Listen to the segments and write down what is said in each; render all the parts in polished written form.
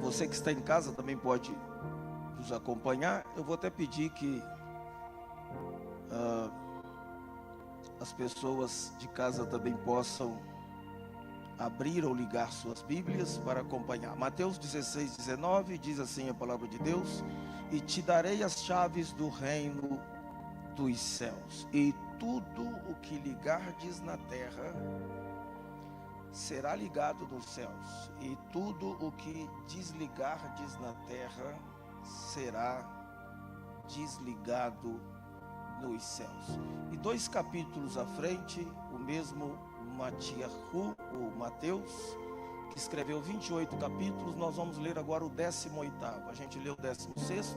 Você que está em casa também pode nos acompanhar. Eu vou até pedir que as pessoas de casa também possam abrir ou ligar suas Bíblias para acompanhar. Mateus 16:19 diz assim a palavra de Deus: e te darei as chaves do reino dos céus, e tudo o que ligardes na terra será ligado nos céus, e tudo o que desligardes na terra será desligado nos céus. E 2 capítulos à frente, o mesmo Mateus, que escreveu 28 capítulos, nós vamos ler agora o 18º. A gente leu o 16º,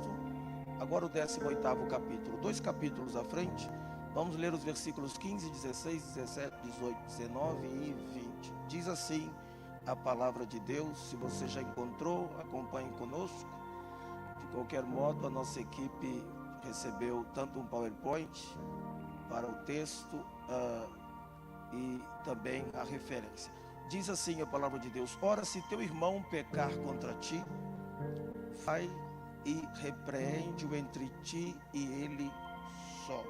agora o 18º capítulo. 2 capítulos à frente, vamos ler os versículos 15, 16, 17, 18, 19 e 20. Diz assim a palavra de Deus. Se você já encontrou, acompanhe conosco. De qualquer modo, a nossa equipe recebeu tanto um PowerPoint para o texto e também a referência. Diz assim a palavra de Deus: ora, se teu irmão pecar contra ti, vai e repreende-o entre ti e ele só.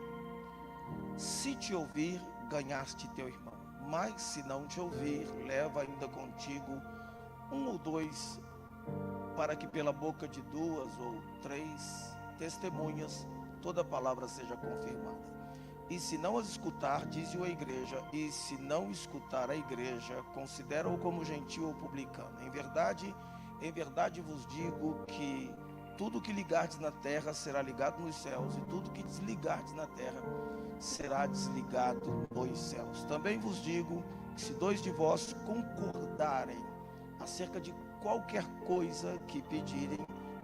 Se te ouvir, ganhaste teu irmão. Mas se não te ouvir, leva ainda contigo 1 ou 2, para que pela boca de 2 ou 3 testemunhas toda palavra seja confirmada. E se não as escutar, dize-o à igreja. E se não escutar a igreja, considera-o como gentil ou publicano. Em verdade vos digo que tudo que ligardes na terra será ligado nos céus, e tudo que desligardes na terra será desligado nos céus. Também vos digo que se 2 de vós concordarem acerca de qualquer coisa que pedirem,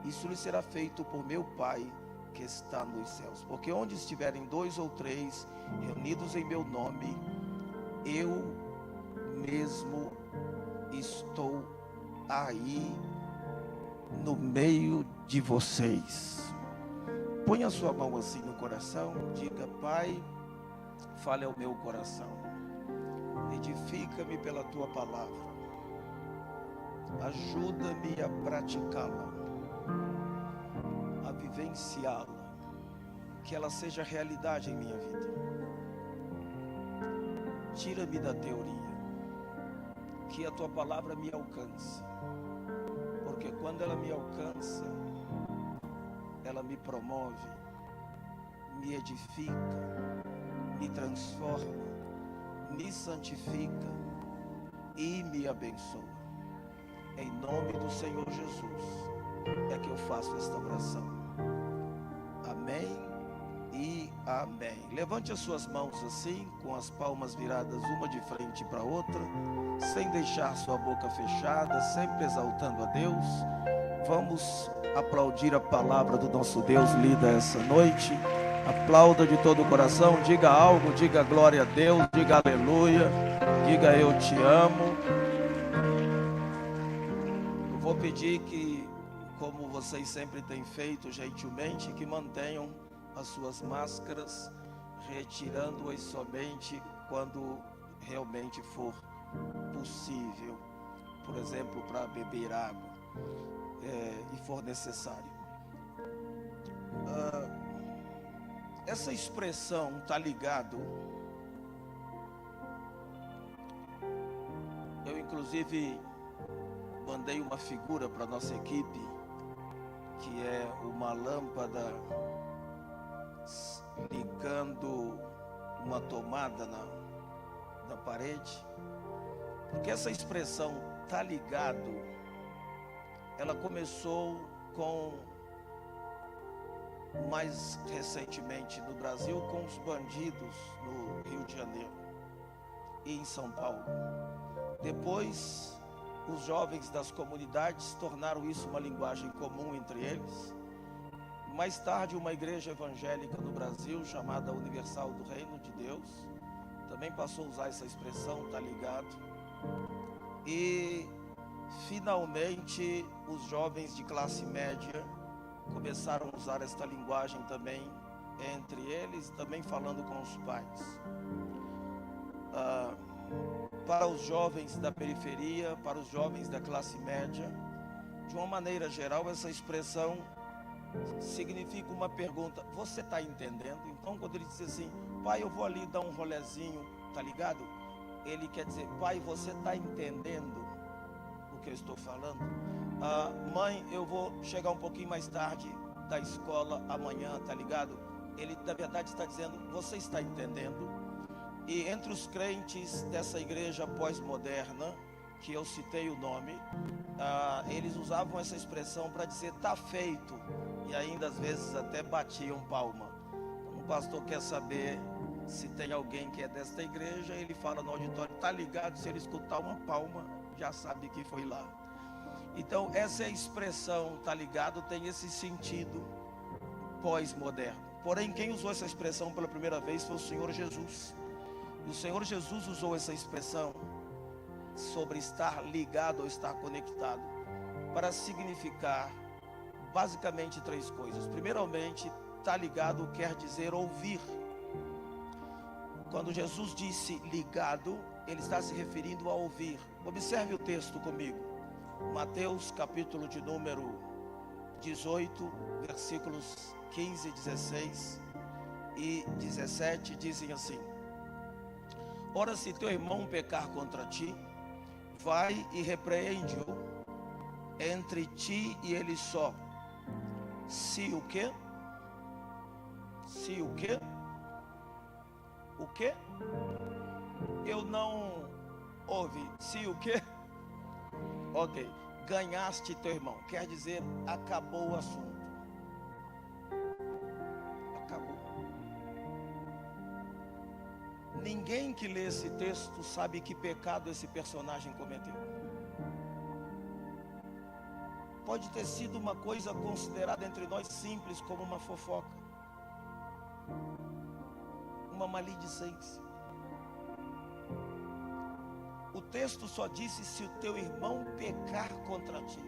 isso lhe será feito por meu Pai que está nos céus. Porque onde estiverem 2 ou 3 reunidos em meu nome, eu mesmo estou aí no meio de vocês. Põe a sua mão assim no coração, diga: Pai, fale ao meu coração, edifica-me pela tua palavra, ajuda-me a praticá-la, a vivenciá-la, que ela seja realidade em minha vida. Tira-me da teoria, que a tua palavra me alcance, porque quando ela me alcança, ela me promove, me edifica, me transforma, me santifica e me abençoa. Em nome do Senhor Jesus é que eu faço esta oração. Amém e amém. Levante as suas mãos assim, com as palmas viradas uma de frente para a outra, sem deixar sua boca fechada, sempre exaltando a Deus. Vamos aplaudir a palavra do nosso Deus lida essa noite. Aplauda de todo o coração, diga algo, diga glória a Deus, diga aleluia, diga eu te amo. Eu vou pedir que, como vocês sempre têm feito gentilmente, que mantenham as suas máscaras, retirando-as somente quando realmente for possível, por exemplo, para beber água, e for necessário. Essa expressão "tá ligado", eu inclusive mandei uma figura para nossa equipe, que é uma lâmpada ligando uma tomada na parede, porque essa expressão "tá ligado", ela começou mais recentemente no Brasil com os bandidos no Rio de Janeiro e em São Paulo. Depois, os jovens das comunidades tornaram isso uma linguagem comum entre eles. Mais tarde, uma igreja evangélica no Brasil, chamada Universal do Reino de Deus, também passou a usar essa expressão "tá ligado". E finalmente os jovens de classe média começaram a usar esta linguagem também entre eles, também falando com os pais. Para os jovens da periferia, para os jovens da classe média, De uma maneira geral, essa expressão significa uma pergunta: você está entendendo? Então, quando ele diz assim, pai, eu vou ali dar um rolezinho, tá ligado? Ele quer dizer, pai, você está entendendo o que eu estou falando? Mãe, eu vou chegar um pouquinho mais tarde da escola amanhã, tá ligado? Ele, na verdade, está dizendo, você está entendendo? E entre os crentes dessa igreja pós-moderna, que eu citei o nome, eles usavam essa expressão para dizer, tá feito. E ainda às vezes até batiam palma. O pastor quer saber se tem alguém que é desta igreja, ele fala no auditório, tá ligado? Se ele escutar uma palma, já sabe que foi lá. Então essa expressão, tá ligado, tem esse sentido pós-moderno. Porém, quem usou essa expressão pela primeira vez foi o Senhor Jesus. E o Senhor Jesus usou essa expressão sobre estar ligado ou estar conectado para significar basicamente três coisas. Primeiramente, estar ligado quer dizer ouvir. Quando Jesus disse ligado, ele está se referindo a ouvir. Observe o texto comigo. Mateus capítulo de número 18, versículos 15, 16 e 17 dizem assim: ora, se teu irmão pecar contra ti, vai e repreende-o entre ti e ele só. Se o quê? Se o quê? O quê? Eu não ouvi. Se o quê? Ok. Ganhaste teu irmão. Quer dizer, acabou o assunto. Acabou. Ninguém que lê esse texto sabe que pecado esse personagem cometeu. Pode ter sido uma coisa considerada entre nós simples, como uma fofoca, uma maledicência. O texto só disse se o teu irmão pecar contra ti.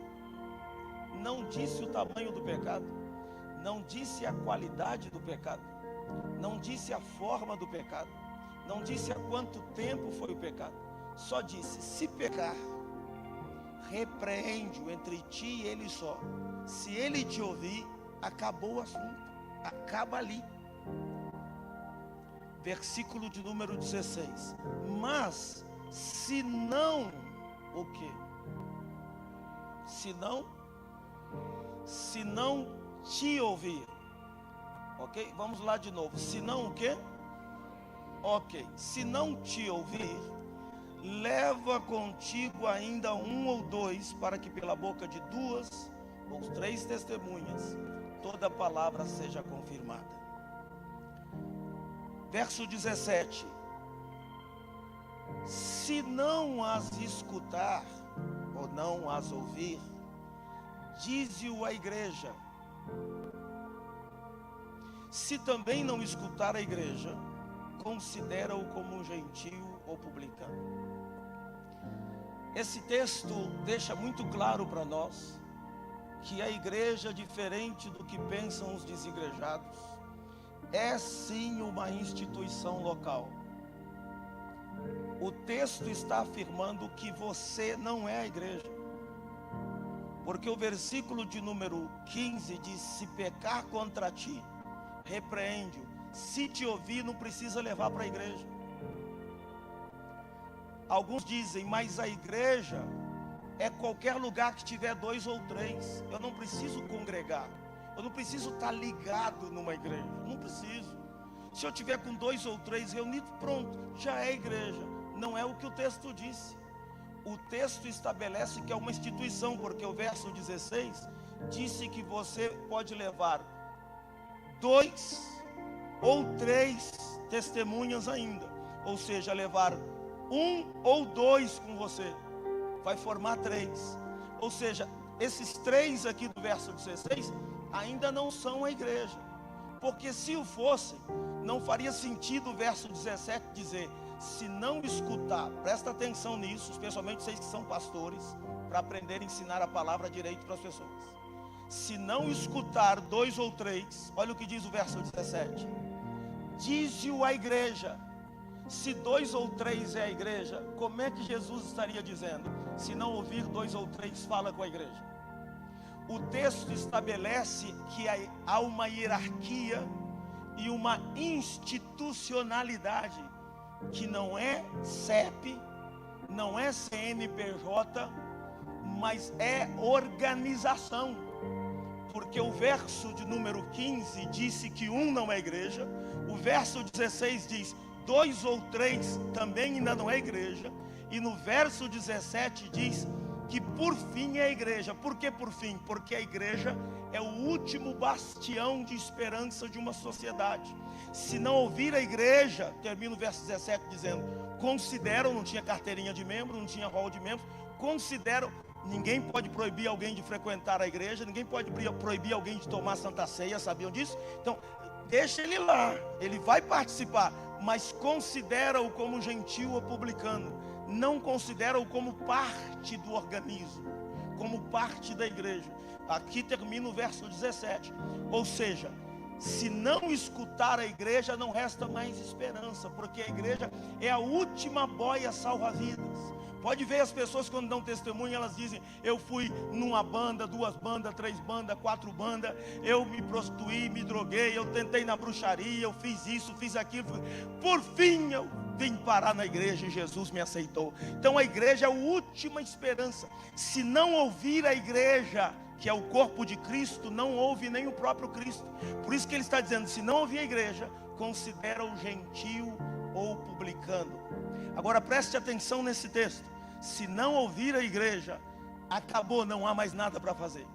Não disse o tamanho do pecado, não disse a qualidade do pecado, não disse a forma do pecado, não disse há quanto tempo foi o pecado. Só disse, se pecar, repreende-o entre ti e ele só. Se ele te ouvir, acabou o assunto. Acaba ali. Versículo de número 16. Mas, se não, o quê? Se não te ouvir. Ok? Vamos lá de novo. Se não o quê? Ok. Se não te ouvir, leva contigo ainda um ou dois, para que pela boca de duas ou três testemunhas toda palavra seja confirmada. Verso 17. Se não as escutar ou não as ouvir, dize-o à igreja. Se também não escutar a igreja, considera-o como um gentio ou publicano. Esse texto deixa muito claro para nós que a igreja, diferente do que pensam os desigrejados, é sim uma instituição local. O texto está afirmando que você não é a igreja, porque o versículo de número 15 diz: se pecar contra ti, repreende-o. Se te ouvir, não precisa levar para a igreja. Alguns dizem, mas a igreja é qualquer lugar que tiver dois ou três. Eu não preciso congregar, eu não preciso estar ligado numa igreja, não preciso. Se eu tiver com dois ou três reunidos, pronto, já é igreja. Não é o que o texto disse. O texto estabelece que é uma instituição, porque o verso 16 disse que você pode levar dois ou três testemunhas ainda, ou seja, levar um ou dois com você, vai formar três. Ou seja, esses três aqui do verso 16 ainda não são a igreja, porque se o fossem, não faria sentido o verso 17 dizer: se não escutar, presta atenção nisso, especialmente vocês que são pastores, para aprender a ensinar a palavra direito para as pessoas. Se não escutar dois ou três, olha o que diz o verso 17: dize-o à igreja. Se dois ou três é a igreja, como é que Jesus estaria dizendo: se não ouvir dois ou três, fala com a igreja? o texto estabelece que há uma hierarquia e uma institucionalidade que não é CEP, não é CNPJ, mas é organização. Porque o verso de número 15 disse que um não é igreja, o verso 16 diz 2 ou 3 também ainda não é igreja, e no verso 17 diz que por fim é a igreja. Por que por fim? Porque a igreja é o último bastião de esperança de uma sociedade. Se não ouvir a igreja, termina o verso 17 dizendo, consideram, não tinha carteirinha de membro, não tinha rol de membro, consideram, ninguém pode proibir alguém de frequentar a igreja, ninguém pode proibir alguém de tomar Santa Ceia, sabiam disso? Então, deixa ele lá, ele vai participar, mas considera-o como gentil ou publicano, não considera-o como parte do organismo, como parte da igreja. Aqui termina o verso 17, ou seja, se não escutar a igreja, não resta mais esperança, porque a igreja é a última boia salva-vidas. Pode ver as pessoas quando dão testemunho, elas dizem, eu fui numa banda, 2 bandas, 3 bandas, 4 bandas, eu me prostituí, me droguei, eu tentei na bruxaria, eu fiz isso, fiz aquilo, por fim eu vim parar na igreja e Jesus me aceitou. Então a igreja é a última esperança. Se não ouvir a igreja, que é o corpo de Cristo, não ouve nem o próprio Cristo. Por isso que ele está dizendo, se não ouvir a igreja, considera o gentil ou publicano. Agora preste atenção nesse texto. Se não ouvir a igreja, acabou, não há mais nada para fazer.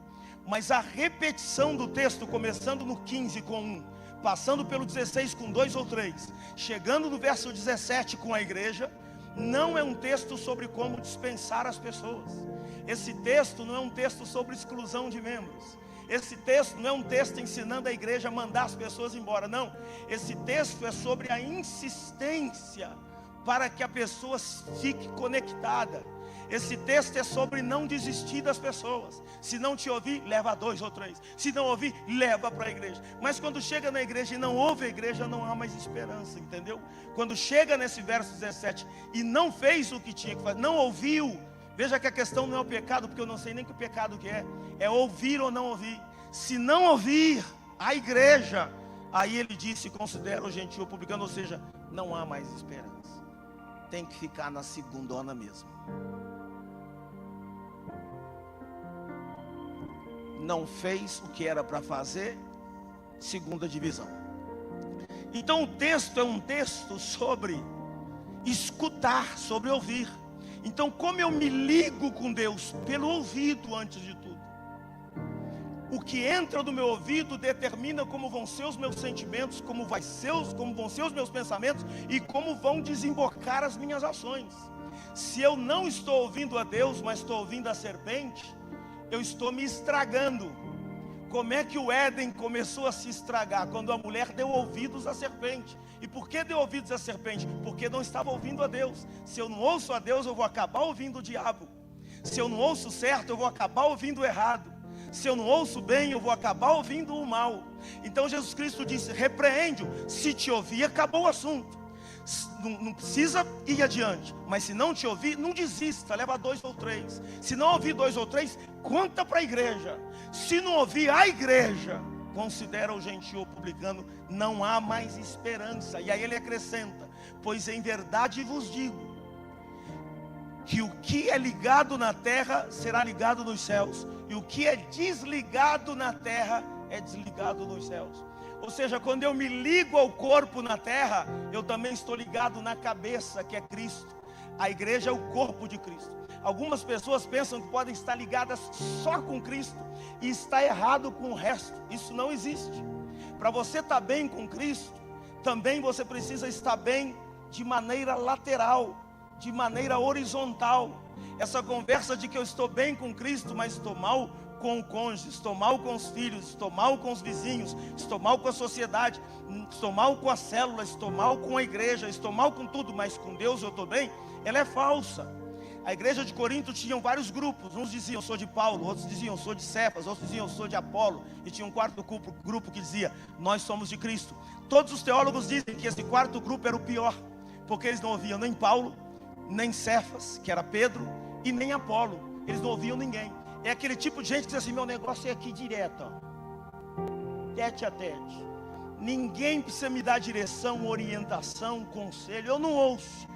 Mas a repetição do texto, começando no 15 com 1, passando pelo 16 com 2 ou 3, chegando no verso 17 com a igreja, não é um texto sobre como dispensar as pessoas. Esse texto não é um texto sobre exclusão de membros. Esse texto não é um texto ensinando a igreja a mandar as pessoas embora. Não, esse texto é sobre a insistência para que a pessoa fique conectada. Esse texto é sobre não desistir das pessoas. Se não te ouvir, leva 2 ou 3. Se não ouvir, leva para a igreja. Mas quando chega na igreja e não ouve a igreja, não há mais esperança, entendeu? Quando chega nesse verso 17 e não fez o que tinha que fazer, não ouviu. Veja que a questão não é o pecado, porque eu não sei nem que pecado que é ouvir ou não ouvir. Se não ouvir a igreja, aí ele disse, considera o gentil publicano, ou seja, não há mais esperança. Tem que ficar na segundona mesmo. Não fez o que era para fazer, segunda divisão. Então o texto é um texto sobre escutar, sobre ouvir. Então como eu me ligo com Deus? Pelo ouvido antes de tudo. O que entra no meu ouvido determina como vão ser os meus sentimentos, como vão ser os meus pensamentos e como vão desembocar as minhas ações. Se eu não estou ouvindo a Deus, mas estou ouvindo a serpente, eu estou me estragando. Como é que o Éden começou a se estragar? Quando a mulher deu ouvidos à serpente. E por que deu ouvidos à serpente? Porque não estava ouvindo a Deus. Se eu não ouço a Deus, eu vou acabar ouvindo o diabo. Se eu não ouço certo, eu vou acabar ouvindo o errado. Se eu não ouço bem, eu vou acabar ouvindo o mal. Então Jesus Cristo disse, repreende-o. Se te ouvir, acabou o assunto. Não precisa ir adiante. Mas se não te ouvir, não desista, leva 2 ou 3. Se não ouvir 2 ou 3, conta para a igreja. Se não ouvir a igreja, considera o gentil publicano, não há mais esperança. E aí ele acrescenta, pois em verdade vos digo, que o que é ligado na terra, será ligado nos céus, e o que é desligado na terra, é desligado nos céus. Ou seja, quando eu me ligo ao corpo na terra, eu também estou ligado na cabeça, que é Cristo. A igreja é o corpo de Cristo. Algumas pessoas pensam que podem estar ligadas só com Cristo e está errado com o resto. Isso não existe. Para você estar bem com Cristo, também você precisa estar bem de maneira lateral, de maneira horizontal. Essa conversa de que eu estou bem com Cristo, mas estou mal com o cônjuge, estou mal com os filhos, estou mal com os vizinhos, estou mal com a sociedade, estou mal com a célula, estou mal com a igreja, estou mal com tudo, mas com Deus eu estou bem, ela é falsa. A igreja de Corinto tinha vários grupos, uns diziam eu sou de Paulo, outros diziam eu sou de Cefas, outros diziam eu sou de Apolo, e tinha um quarto grupo que dizia nós somos de Cristo. Todos os teólogos dizem que esse quarto grupo era o pior, porque eles não ouviam nem Paulo, nem Cefas, que era Pedro, e nem Apolo. Eles não ouviam ninguém. É aquele tipo de gente que diz assim: meu negócio é aqui direto, ó, tete a tete. Ninguém precisa me dar direção, orientação, conselho. Eu não ouço.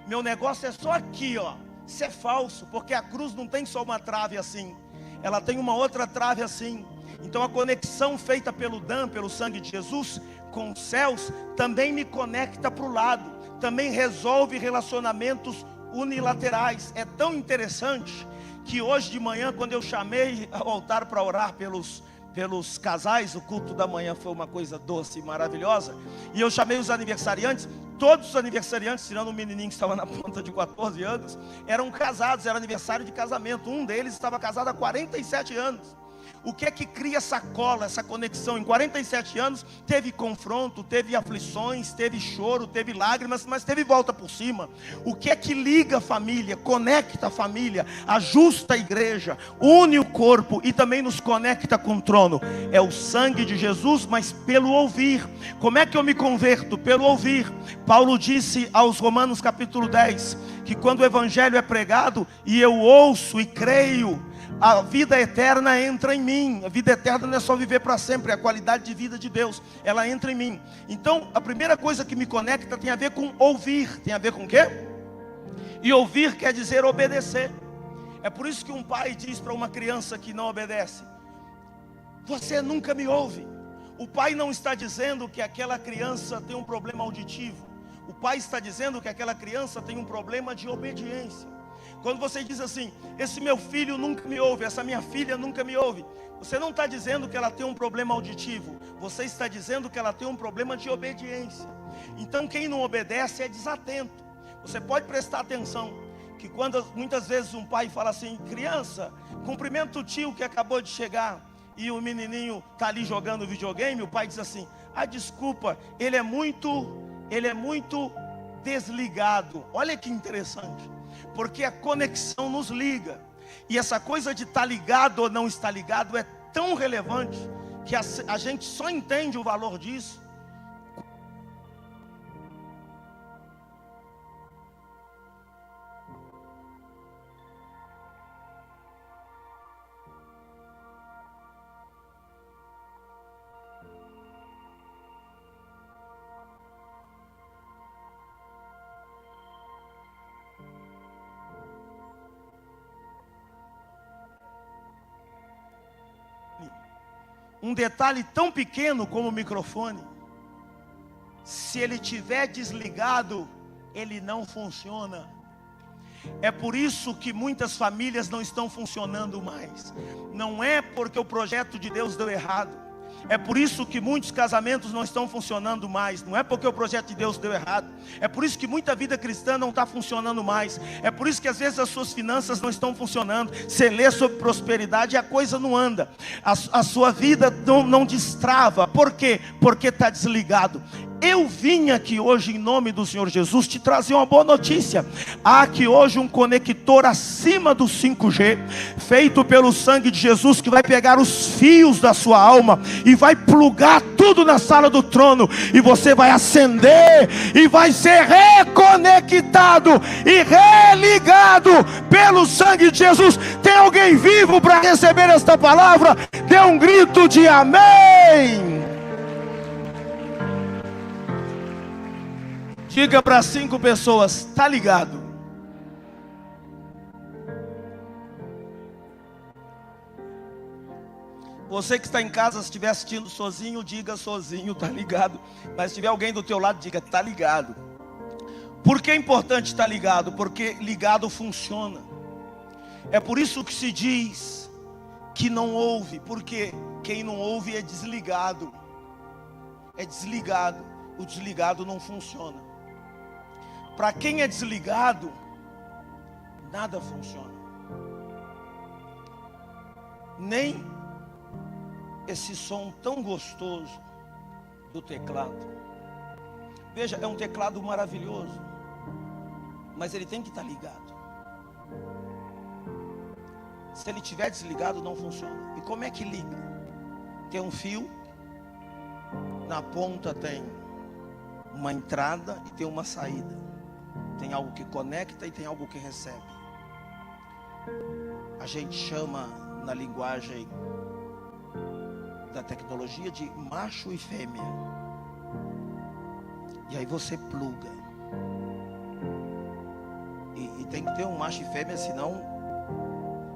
Meu negócio é só aqui, ó. Isso é falso, porque a cruz não tem só uma trave assim, ela tem uma outra trave assim. Então a conexão feita pelo pelo sangue de Jesus com os céus, também me conecta para o lado, também resolve relacionamentos unilaterais. É tão interessante que hoje de manhã, quando eu chamei ao altar para orar pelos casais, o culto da manhã foi uma coisa doce e maravilhosa, e eu chamei os aniversariantes. Todos os aniversariantes, tirando um menininho que estava na ponta de 14 anos, eram casados, era aniversário de casamento. Um deles estava casado há 47 anos. O que é que cria essa cola, essa conexão? Em 47 anos, teve confronto, teve aflições, teve choro, teve lágrimas, mas teve volta por cima. O que é que liga a família, conecta a família, ajusta a igreja, une o corpo e também nos conecta com o trono? É o sangue de Jesus, mas pelo ouvir. Como é que eu me converto? Pelo ouvir. Paulo disse aos Romanos capítulo 10, que quando o evangelho é pregado e eu ouço e creio, a vida eterna entra em mim. A vida eterna não é só viver para sempre, é a qualidade de vida de Deus, ela entra em mim. Então a primeira coisa que me conecta tem a ver com ouvir. Tem a ver com o quê? E ouvir quer dizer obedecer. É por isso que um pai diz para uma criança que não obedece: você nunca me ouve. O pai não está dizendo que aquela criança tem um problema auditivo. O pai está dizendo que aquela criança tem um problema de obediência. Quando você diz assim: esse meu filho nunca me ouve, essa minha filha nunca me ouve, você não está dizendo que ela tem um problema auditivo, você está dizendo que ela tem um problema de obediência. Então quem não obedece é desatento. Você pode prestar atenção que quando muitas vezes um pai fala assim: criança, cumprimenta o tio que acabou de chegar, e o menininho está ali jogando videogame, o pai diz assim: ah, desculpa, ele é muito desligado. Olha que interessante, porque a conexão nos liga. E essa coisa de estar ligado ou não estar ligado é tão relevante que a gente só entende o valor disso. Um detalhe tão pequeno como o microfone, se ele estiver desligado, ele não funciona. É por isso que muitas famílias não estão funcionando mais. Não é porque o projeto de Deus deu errado. É por isso que muitos casamentos não estão funcionando mais. Não é porque o projeto de Deus deu errado. É por isso que muita vida cristã não está funcionando mais. É por isso que às vezes as suas finanças não estão funcionando. Você lê sobre prosperidade e a coisa não anda. A sua vida não destrava. Por quê? Porque está desligado. Eu vim aqui hoje em nome do Senhor Jesus te trazer uma boa notícia. Há aqui hoje um conector acima do 5G, feito pelo sangue de Jesus, que vai pegar os fios da sua alma e vai plugar tudo na sala do trono, e você vai acender e vai ser reconectado e religado pelo sangue de Jesus. Tem alguém vivo para receber esta palavra? Dê um grito de amém. Diga para 5 pessoas: está ligado? Você que está em casa, se estiver assistindo sozinho, diga sozinho, está ligado. Mas se tiver alguém do teu lado, diga: está ligado. Por que é importante estar ligado? Porque ligado funciona. É por isso que se diz que não ouve, porque quem não ouve é desligado. É desligado. O desligado não funciona. Para quem é desligado, nada funciona. Nem esse som tão gostoso do teclado. Veja, é um teclado maravilhoso, mas ele tem que estar ligado. Se ele estiver desligado, não funciona. E como é que liga? Tem um fio, na ponta tem uma entrada e tem uma saída. Tem algo que conecta e tem algo que recebe. A gente chama na linguagem da tecnologia, de macho e fêmea. E aí você pluga. E tem que ter um macho e fêmea, senão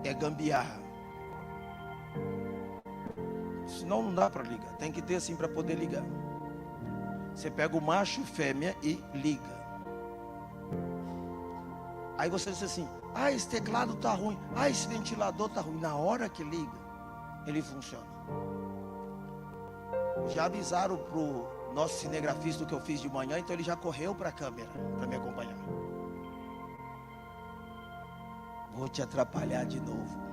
é gambiarra. Senão não dá para ligar. Tem que ter assim para poder ligar. Você pega o macho e fêmea e liga. Aí você diz assim: ah, esse teclado tá ruim, ah, esse ventilador tá ruim. Na hora que liga, ele funciona. Já avisaram pro nosso cinegrafista o que eu fiz de manhã, então ele já correu para a câmera para me acompanhar. Vou te atrapalhar de novo.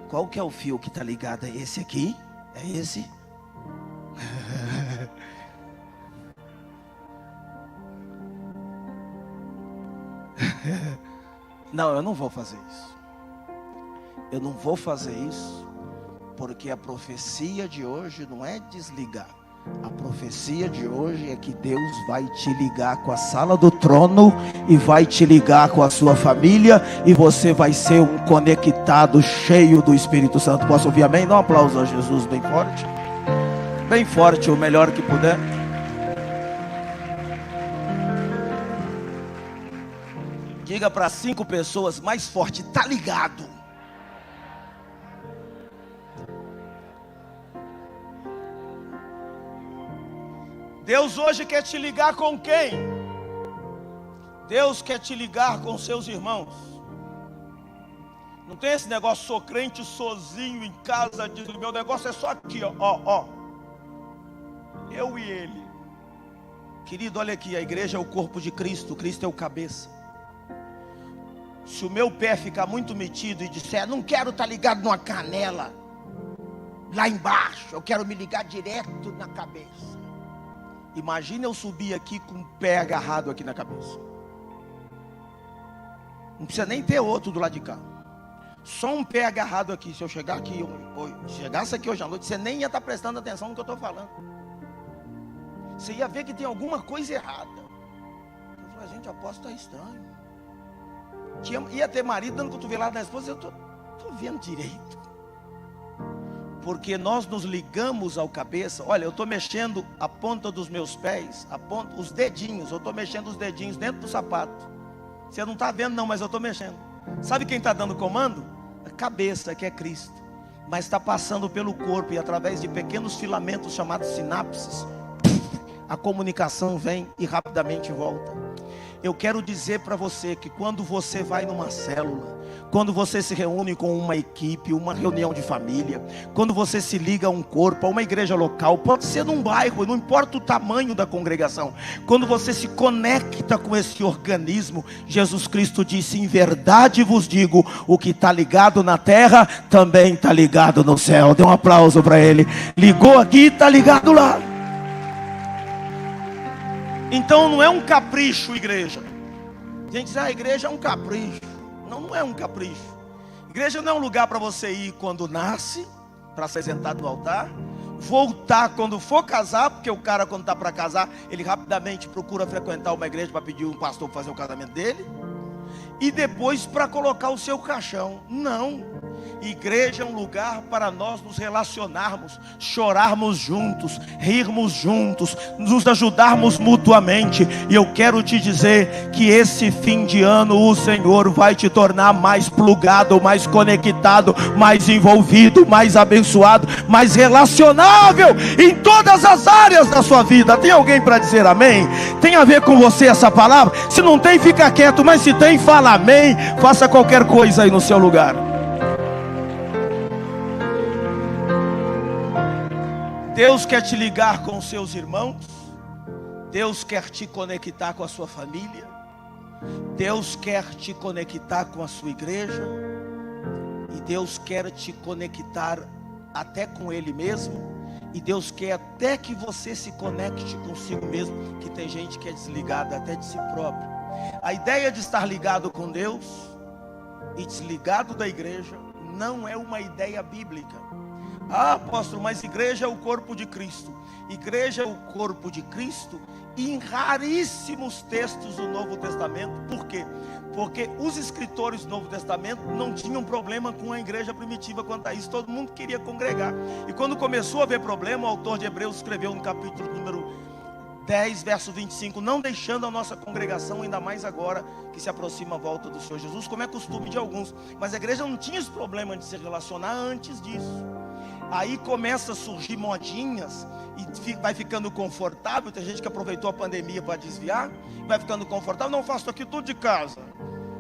Qual que é o fio que está ligado? É esse aqui? É esse? Não, eu não vou fazer isso. Eu não vou fazer isso, porque a profecia de hoje não é desligar. A profecia de hoje é que Deus vai te ligar com a sala do trono e vai te ligar com a sua família, e você vai ser um conectado cheio do Espírito Santo. Posso ouvir amém? Dá um aplauso a Jesus bem forte. Bem forte, o melhor que puder. Diga para 5 pessoas mais forte: tá ligado? Deus hoje quer te ligar com quem? Deus quer te ligar com seus irmãos. Não tem esse negócio: sou crente sozinho em casa. Diz, meu negócio é só aqui, ó. Eu e ele. Querido, olha aqui, a igreja é o corpo de Cristo. Cristo é o cabeça. Se o meu pé ficar muito metido e disser: não quero estar ligado numa canela lá embaixo, eu quero me ligar direto na cabeça. Imagina eu subir aqui com o pé agarrado aqui na cabeça. Não precisa nem ter outro do lado de cá. Só um pé agarrado aqui. Se eu chegar aqui, chegasse aqui hoje à noite, você nem ia estar prestando atenção no que eu estou falando. Você ia ver que tem alguma coisa errada. Eu falei: gente, aposto que está estranho. Ia ter marido dando cotovelada na esposa. Eu estou vendo direito. Porque nós nos ligamos ao cabeça. Olha, eu estou mexendo a ponta dos meus pés, os dedinhos. Eu estou mexendo os dedinhos dentro do sapato. Você não está vendo não, mas eu estou mexendo. Sabe quem está dando comando? A cabeça, que é Cristo. Mas está passando pelo corpo, e através de pequenos filamentos chamados sinapses, a comunicação vem e rapidamente volta. Eu quero dizer para você que quando você vai numa célula, quando você se reúne com uma equipe, uma reunião de família, quando você se liga a um corpo, a uma igreja local, pode ser num bairro, não importa o tamanho da congregação, quando você se conecta com esse organismo, Jesus Cristo disse: em verdade vos digo, o que está ligado na terra, também está ligado no céu. Dê um aplauso para ele. Ligou aqui, está ligado lá. Então não é um capricho, igreja. A gente diz: a igreja é um capricho. Não é um capricho. Igreja não é um lugar para você ir quando nasce, para ser sentado no altar, voltar quando for casar, porque o cara, quando está para casar, ele rapidamente procura frequentar uma igreja para pedir um pastor para fazer o casamento dele, e depois para colocar o seu caixão. Não. Igreja é um lugar para nós nos relacionarmos, chorarmos juntos, rirmos juntos, nos ajudarmos mutuamente. E eu quero te dizer que esse fim de ano o Senhor vai te tornar mais plugado, mais conectado, mais envolvido, mais abençoado, mais relacionável em todas as áreas da sua vida. Tem alguém para dizer amém? Tem a ver com você essa palavra? Se não tem, fica quieto, mas se tem, fala amém. Faça qualquer coisa aí no seu lugar. Deus quer te ligar com os seus irmãos. Deus quer te conectar com a sua família. Deus quer te conectar com a sua igreja. E Deus quer te conectar até com Ele mesmo. E Deus quer até que você se conecte consigo mesmo. Que tem gente que é desligada até de si próprio. A ideia de estar ligado com Deus e desligado da igreja não é uma ideia bíblica. Ah, apóstolo, mas igreja é o corpo de Cristo. Igreja é o corpo de Cristo em raríssimos textos do Novo Testamento. Por quê? Porque os escritores do Novo Testamento não tinham problema com a igreja primitiva quanto a isso. Todo mundo queria congregar. E quando começou a haver problema, o autor de Hebreus escreveu no capítulo número 10, verso 25: não deixando a nossa congregação, ainda mais agora que se aproxima a volta do Senhor Jesus, como é costume de alguns. Mas a igreja não tinha esse problema de se relacionar antes disso. Aí começa a surgir modinhas e vai ficando confortável. Tem gente que aproveitou a pandemia para desviar, vai ficando confortável. Não, faço aqui tudo de casa,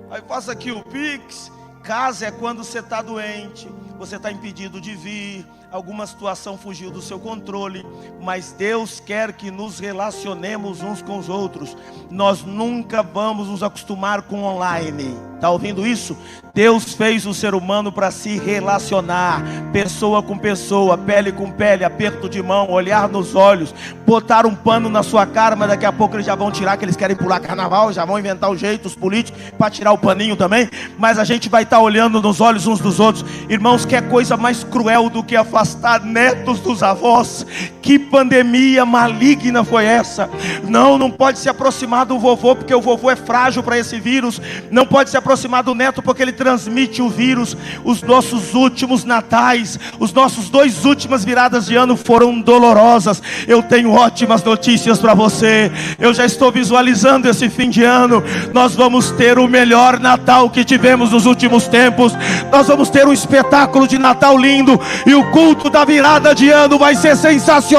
aí faço aqui o Pix. Casa é quando você está doente, você está impedido de vir, alguma situação fugiu do seu controle. Mas Deus quer que nos relacionemos uns com os outros. Nós nunca vamos nos acostumar com online. Está ouvindo isso? Deus fez o ser humano para se relacionar, pessoa com pessoa, pele com pele, aperto de mão, olhar nos olhos, botar um pano na sua cara, mas daqui a pouco eles já vão tirar, que eles querem pular carnaval, já vão inventar o jeito, os políticos, para tirar o paninho também. Mas a gente vai estar olhando nos olhos uns dos outros. Irmãos, que é coisa mais cruel do que afastar netos dos avós? Que pandemia maligna foi essa? Não pode se aproximar do vovô, porque o vovô é frágil para esse vírus. Não pode se aproximar do neto, porque ele transmite o vírus. Os nossos últimos natais, os nossos 2 últimas viradas de ano foram dolorosas. Eu tenho ótimas notícias para você. Eu já estou visualizando esse fim de ano. Nós vamos ter o melhor Natal que tivemos nos últimos tempos. Nós vamos ter um espetáculo de Natal lindo, e o culto da virada de ano vai ser sensacional.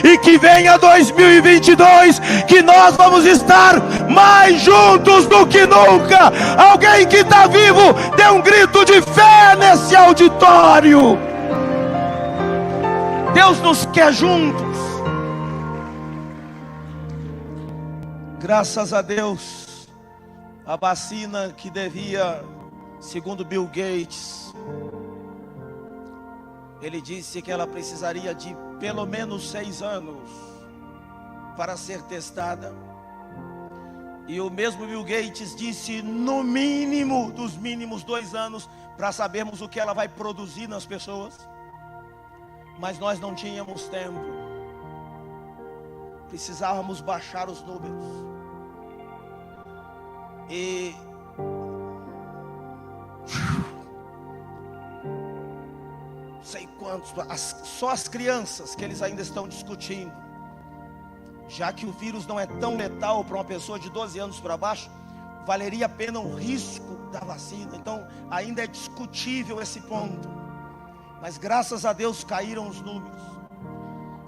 E que venha 2022, que nós vamos estar mais juntos do que nunca. Alguém que está vivo, dê um grito de fé nesse auditório. Deus nos quer juntos. Graças a Deus, a vacina que devia, segundo Bill Gates, ele disse que ela precisaria de pelo menos 6 anos para ser testada. E o mesmo Bill Gates disse, no mínimo, dos mínimos 2 anos, para sabermos o que ela vai produzir nas pessoas. Mas nós não tínhamos tempo. Precisávamos baixar os números. E sei quantos, só as crianças que eles ainda estão discutindo, já que o vírus não é tão letal para uma pessoa de 12 anos para baixo, valeria a pena um risco da vacina. Então ainda é discutível esse ponto, mas graças a Deus caíram os números.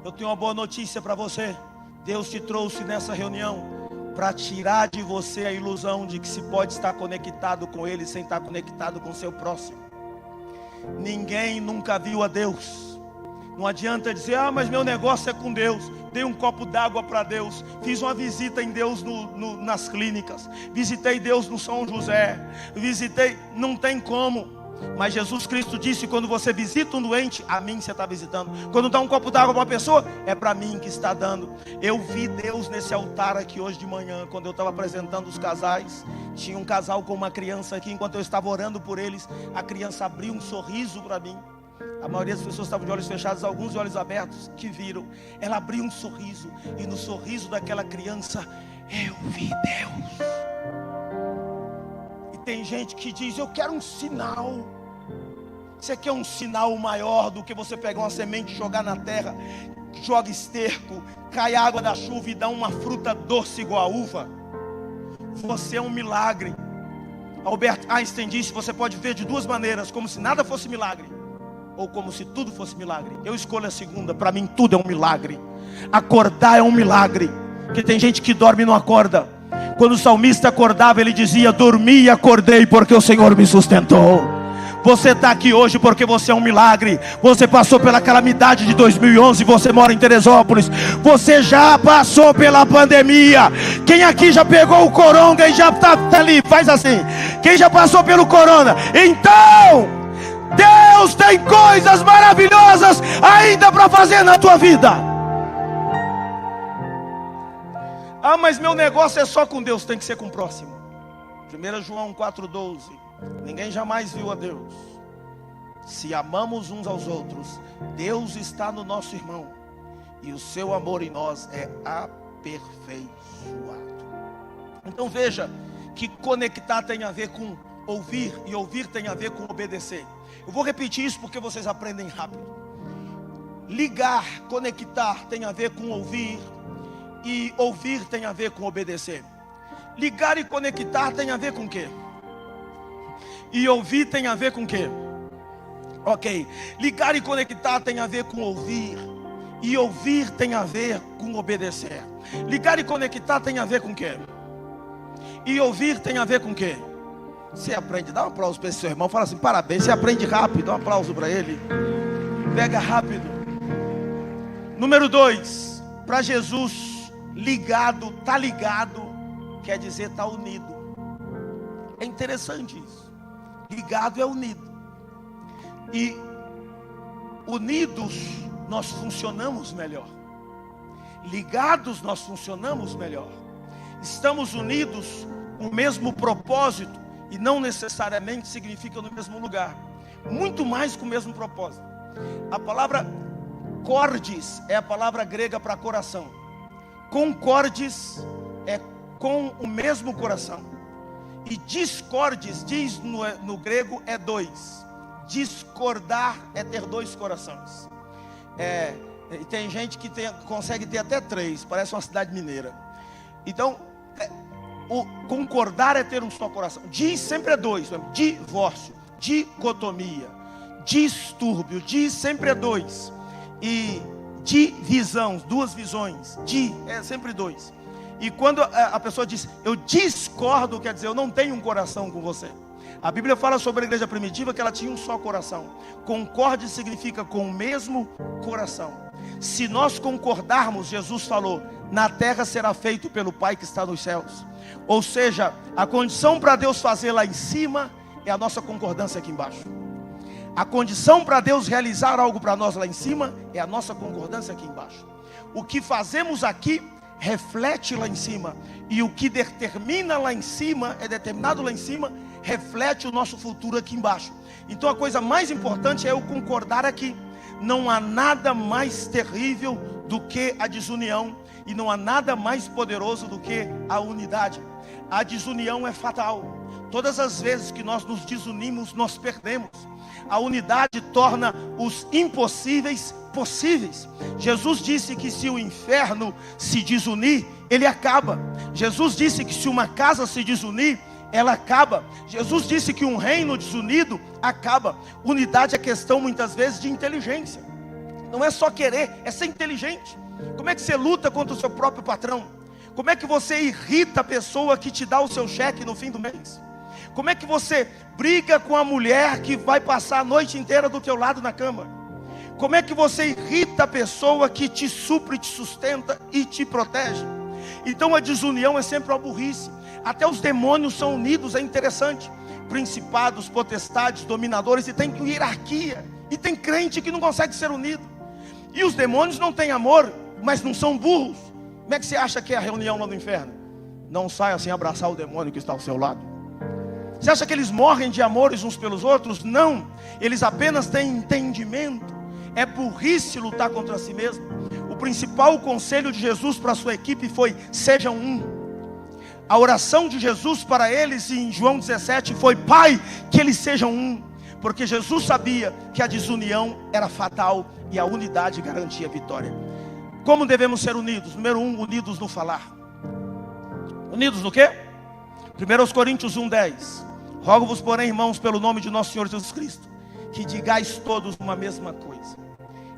Eu tenho uma boa notícia para você. Deus te trouxe nessa reunião para tirar de você a ilusão de que se pode estar conectado com Ele sem estar conectado com o seu próximo. Ninguém nunca viu a Deus. Não adianta dizer, mas meu negócio é com Deus. Dei um copo d'água para Deus. Fiz uma visita em Deus nas clínicas. Visitei Deus no São José. Não tem como. Mas Jesus Cristo disse, quando você visita um doente, a mim você está visitando. Quando dá um copo d'água para uma pessoa, é para mim que está dando. Eu vi Deus nesse altar aqui hoje de manhã, quando eu estava apresentando os casais. Tinha um casal com uma criança aqui, enquanto eu estava orando por eles, a criança abriu um sorriso para mim. A maioria das pessoas estavam de olhos fechados, alguns de olhos abertos, que viram. Ela abriu um sorriso, e no sorriso daquela criança, eu vi Deus. E tem gente que diz, eu quero um sinal. Você quer um sinal maior do que você pegar uma semente e jogar na terra, joga esterco, cai água da chuva e dá uma fruta doce igual a uva? Você é um milagre. Albert Einstein disse, você pode ver de 2 maneiras, como se nada fosse milagre, ou como se tudo fosse milagre. Eu escolho a segunda. Para mim tudo é um milagre. Acordar é um milagre, porque tem gente que dorme e não acorda. Quando o salmista acordava, ele dizia, dormi e acordei porque o Senhor me sustentou. Você está aqui hoje porque você é um milagre. Você passou pela calamidade de 2011, você mora em Teresópolis. Você já passou pela pandemia. Quem aqui já pegou o coronga e já está ali? Faz assim. Quem já passou pelo corona? Então, Deus tem coisas maravilhosas ainda para fazer na tua vida. Mas meu negócio é só com Deus. Tem que ser com o próximo. 1 João 4,12. Ninguém jamais viu a Deus. Se amamos uns aos outros, Deus está no nosso irmão, e o seu amor em nós é aperfeiçoado. Então veja que conectar tem a ver com ouvir, e ouvir tem a ver com obedecer. Eu vou repetir isso porque vocês aprendem rápido. Ligar, conectar tem a ver com ouvir, e ouvir tem a ver com obedecer. Ligar e conectar tem a ver com o quê? E ouvir tem a ver com o quê? Ok, ligar e conectar tem a ver com ouvir, e ouvir tem a ver com obedecer. Ligar e conectar tem a ver com o quê? E ouvir tem a ver com o quê? Você aprende, dá um aplauso para esse seu irmão, fala assim, parabéns, você aprende rápido, dá um aplauso para ele. Pega rápido. Número 2, para Jesus, ligado, tá ligado, quer dizer tá unido. É interessante isso. Ligado é unido. E unidos nós funcionamos melhor. Ligados nós funcionamos melhor. Estamos unidos com o mesmo propósito, e não necessariamente significa no mesmo lugar. Muito mais com o mesmo propósito. A palavra cordes é a palavra grega para coração. Concordes é com o mesmo coração. E discordes, diz no grego, é dois. Discordar é ter dois corações. E tem gente que consegue ter até três, parece uma cidade mineira. Então, o concordar é ter um só coração. Diz sempre é dois. Divórcio, dicotomia, distúrbio. Diz sempre é dois. E divisão, duas visões. É sempre dois. E quando a pessoa diz eu discordo, quer dizer eu não tenho um coração com você. A Bíblia fala sobre a igreja primitiva que ela tinha um só coração. Concorde significa com o mesmo coração. Se nós concordarmos, Jesus falou, na terra será feito pelo Pai que está nos céus. Ou seja, a condição para Deus fazer lá em cima é a nossa concordância aqui embaixo. A condição para Deus realizar algo para nós lá em cima é a nossa concordância aqui embaixo. O que fazemos aqui reflete lá em cima, e o que determina lá em cima, é determinado lá em cima, reflete o nosso futuro aqui embaixo. Então a coisa mais importante é eu concordar aqui. Não há nada mais terrível do que a desunião, e não há nada mais poderoso do que a unidade. A desunião é fatal. Todas as vezes que nós nos desunimos, nós perdemos. A unidade torna os impossíveis possíveis. Jesus disse que se o inferno se desunir, ele acaba. Jesus disse que se uma casa se desunir, ela acaba. Jesus disse que um reino desunido acaba. Unidade é questão muitas vezes de inteligência. Não é só querer, é ser inteligente. Como é que você luta contra o seu próprio patrão? Como é que você irrita a pessoa que te dá o seu cheque no fim do mês? Como é que você briga com a mulher que vai passar a noite inteira do teu lado na cama? Como é que você irrita a pessoa que te supre, te sustenta e te protege? Então a desunião é sempre uma burrice. Até os demônios são unidos, é interessante. Principados, potestades, dominadores, e tem hierarquia. E tem crente que não consegue ser unido. E os demônios não têm amor, mas não são burros. Como é que você acha que é a reunião lá no inferno? Não saia sem abraçar o demônio que está ao seu lado. Você acha que eles morrem de amores uns pelos outros? Não, eles apenas têm entendimento. É burrice lutar contra si mesmo. O principal conselho de Jesus para a sua equipe foi: sejam um. A oração de Jesus para eles em João 17 foi: Pai, que eles sejam um. Porque Jesus sabia que a desunião era fatal e a unidade garantia a vitória. Como devemos ser unidos? Número 1, unidos no falar. Unidos no quê? 1 Coríntios 1:10. Rogo-vos, porém, irmãos, pelo nome de nosso Senhor Jesus Cristo, que digais todos uma mesma coisa,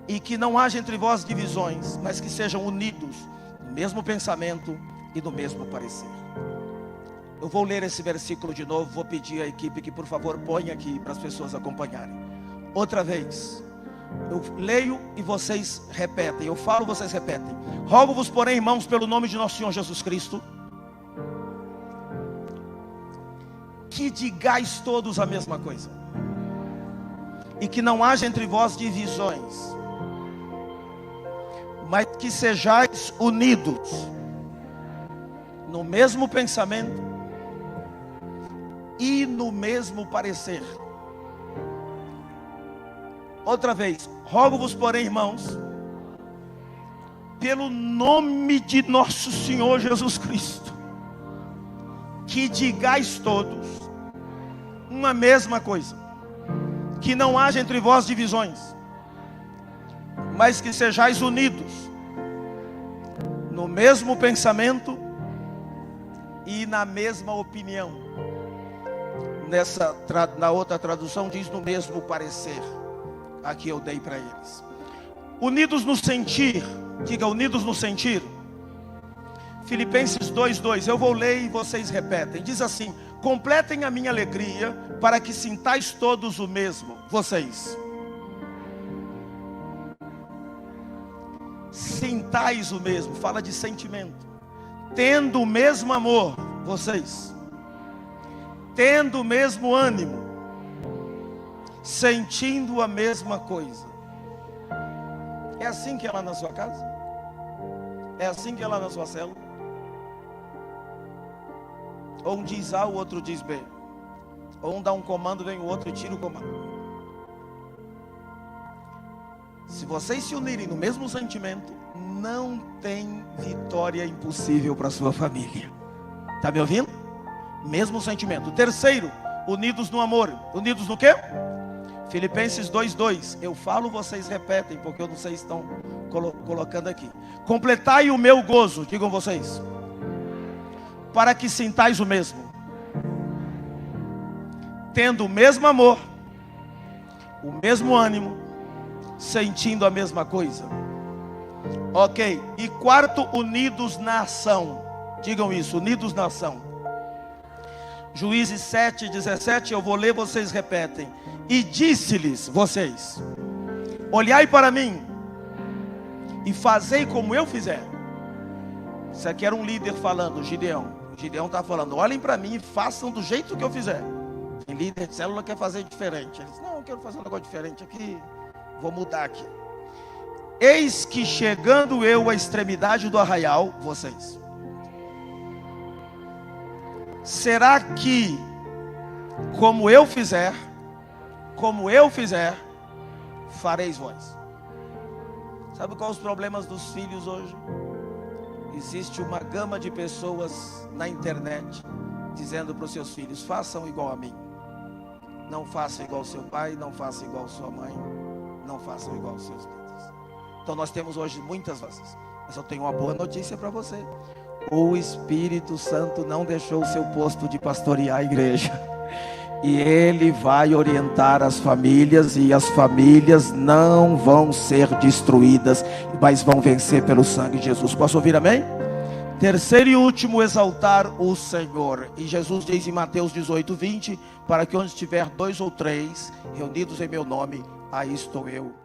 e que não haja entre vós divisões, mas que sejam unidos no mesmo pensamento e no mesmo parecer. Eu vou ler esse versículo de novo. Vou pedir à equipe que por favor ponha aqui para as pessoas acompanharem. Outra vez, eu leio e vocês repetem. Eu falo, vocês repetem. Rogo-vos, porém, irmãos, pelo nome de nosso Senhor Jesus Cristo, que digais todos a mesma coisa, e que não haja entre vós divisões, mas que sejais unidos no mesmo pensamento e no mesmo parecer. Outra vez, rogo-vos, porém, irmãos, pelo nome de nosso Senhor Jesus Cristo, que digais todos uma mesma coisa, que não haja entre vós divisões, mas que sejais unidos no mesmo pensamento e na mesma opinião. Na outra tradução diz no mesmo parecer. Aqui eu dei para eles. Unidos no sentir. Diga, unidos no sentir. Filipenses 2:2. Eu vou ler e vocês repetem. Diz assim: completem a minha alegria, para que sintais todos o mesmo. Vocês sintais o mesmo. Fala de sentimento. Tendo o mesmo amor. Vocês tendo o mesmo ânimo, sentindo a mesma coisa. É assim que é lá na sua casa? É assim que é lá na sua célula? Ou um diz A, o outro diz B. Ou um dá um comando, vem o outro e tira o comando. Se vocês se unirem no mesmo sentimento, não tem vitória impossível para a sua família. Está me ouvindo? Mesmo sentimento. Terceiro, unidos no amor. Unidos no quê? Filipenses 2:2. Eu falo, vocês repetem, porque eu não sei se estão colocando aqui. Completai o meu gozo, digam vocês, para que sintais o mesmo, tendo o mesmo amor, o mesmo ânimo, sentindo a mesma coisa. Ok. E quarto, unidos na ação. Digam isso, unidos na ação. Juízes 7:17, eu vou ler, vocês repetem. E disse-lhes, vocês: olhai para mim e fazei como eu fizer. Isso aqui era um líder falando, Gideão. Gideão está falando: olhem para mim e façam do jeito que eu fizer. Tem líder de célula que quer fazer diferente. Ele diz: não, eu quero fazer um negócio diferente aqui, vou mudar aqui. Eis que chegando eu à extremidade do arraial, vocês, será que como eu fizer, fareis vós? Sabe quais os problemas dos filhos hoje? Existe uma gama de pessoas na internet dizendo para os seus filhos: façam igual a mim, não façam igual ao seu pai, não façam igual a sua mãe, não façam igual aos seus líderes. Então nós temos hoje muitas vozes, mas eu tenho uma boa notícia para você: o Espírito Santo não deixou o seu posto de pastorear a igreja, e Ele vai orientar as famílias, e as famílias não vão ser destruídas, mas vão vencer pelo sangue de Jesus. Posso ouvir amém? Terceiro e último, exaltar o Senhor. E Jesus diz em Mateus 18:20, para que onde estiver 2 ou 3 reunidos em meu nome, aí estou eu